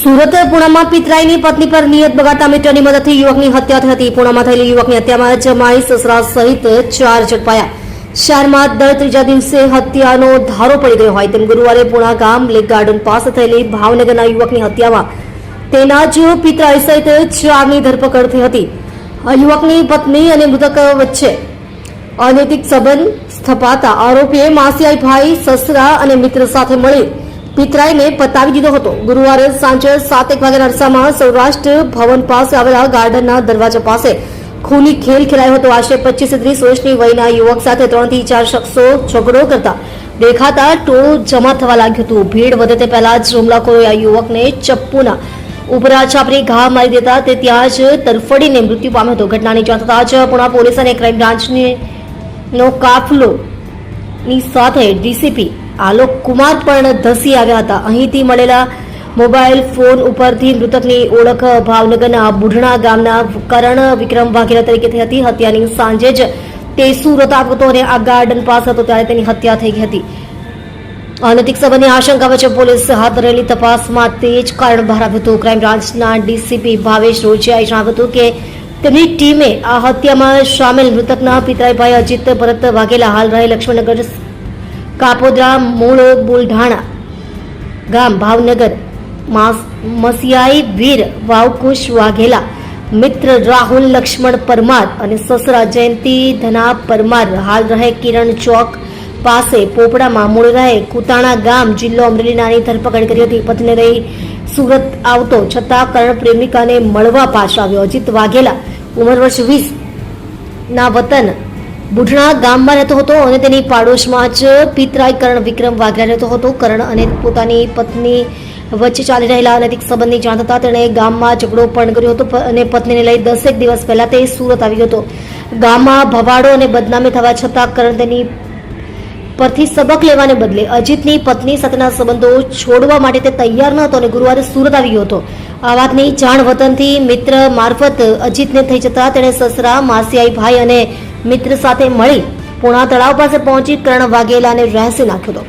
સુરત પૂર્ણમાં પિતરાઈની પત્ની પર નિયત બગાડતા મિત્રની મદદથી યુવકની હત્યા થઈ હતી. પૂર્ણમાં થયેલી યુવકની હત્યામાં જમાઈ સસરા સહિત 4 ઝડપાયા. શહેરમાં દર ત્રીજા દિવસે હત્યાનો ધારો પડી ગયો હોય તેમ ગુરુવારે પૂર્ણા ગામ લેક ગાર્ડન પાસે થયેલી ભાવનગરના યુવકની હત્યામાં તેના જ પિતરાઈ સહિત 4ની ધરપકડ થઈ હતી. યુવકની પત્ની અને મૃતક વચ્ચે અનૈતિક સંબંધ સ્થપાતા આરોપીએ માસિયાઈ ભાઈ, સસરા અને મિત્ર સાથે મળી પિતરાઈને પતાવી દીધો હતો. ગુરુવારે સાંજે 7:01 વાગ્યાના અરસામાં સૌરાષ્ટ્ર ભવન પાસે આવેલા ગાર્ડનના દરવાજા પાસે ખૂની ખેલ ખેલાયો હતો. આશરે 25-30 વર્ષની વયના યુવક સાથે 3 થી 4 શખ્સો ઝઘડો કરતા દેખાતા ટોળું જમા થવા લાગ્યું હતું. ભીડ વધે તે પહેલા જ હુમલાખોરોએ આ યુવકને ચપ્પુના ઉપરા છાપરી ઘા મારી દેતા તે ત્યાં જ તરફડીને મૃત્યુ પામ્યો હતો. ઘટનાની જાણ થતાં જ પૂર્ણા પોલીસ અને ક્રાઇમ બ્રાન્ચનો કાફલો ની સાથે ડીસીપી આલોક કુમાર પણ ધસી આવ્યા હતા. અહીંથી મળેલા મોબાઈલ ફોન ઉપરથી મૃતકની ઓળખ ભાવનગરના બુઢણા ગામના કરણ વિક્રમ વાઘેલા તરીકે થઈ હતી. હત્યાની સાંજે જ તે સુરત આવ્યો હતો અને આ ગાર્ડન પાસે હતો ત્યારે તેની હત્યા થઈ ગઈ હતી. અનૈતિક સંબંધની આશંકા વચ્ચે પોલીસ હાથ ધરેલી તપાસમાં તે જ કારણ બહાર આવ્યું હતું. ક્રાઇમ બ્રાન્ચના ડીસીપી ભાવેશ રોજિયાએ જણાવ્યું હતું કે તેમની ટીમે આ હત્યામાં સામેલ મૃતકના પિતરાઈભાઈ અજીત ભરત વાઘેલા હાલ રહે લક્ષ્મણનગર કાપોદ્રા મૂળ બુલઢાણા ગામ ભાવનગર, મસિયાઈ વીર વાવકુશ વાઘેલા, મિત્ર રાહુલ લક્ષ્મણ પરમાર અને સસરા જયંતિ ધના પરમાર હાલ રહે કિરણ ચોક પાસે પોપડામાં, મૂળ રહે કુતાણા ગામ, જિલ્લો અમરેલીનાની ધરપકડ કરી હતી. પત્નીને લઈ સુરત આવતો છતાં કરણ પ્રેમિકાને મળવા પાછો આવ્યો. અજીત વાઘેલા ઉંમર વર્ષ 20 ના વતન બુઢણા ગામમાં રહેતો હતો અને તેની પાડોશમાં જ પિતરાઈ કરણ વિક્રમ વાઘેલા રહેતો હતો. કરણ અને પોતાની પત્ની વચ્ચે ચાલી રહેલા અનૈતિક સંબંધની જાણ થતાં તેણે ગામમાં ઝઘડો પણ કર્યો હતો અને પત્નીને લઈ 10 દિવસ પહેલા તે સુરત આવી ગયો હતો. ગામમાં ભવાડો અને બદનામી થવા છતાં કરણ તેની પરથી સબક લેવાને બદલે અજીતની પત્ની સાથેના સંબંધો છોડવા માટે તે તૈયાર ન હતો અને ગુરુવારે સુરત આવી ગયો હતો. આ વાતની જાણ વતનથી મિત્ર મારફત અજીતને થઈ જતા તેણે સસરા, માસિયાઈ ભાઈ અને મિત્ર સાથે મળી પૂર્ણા તળાવ પાસે પહોંચી કરણ વાઘેલાને રહેસી નાખ્યો હતો.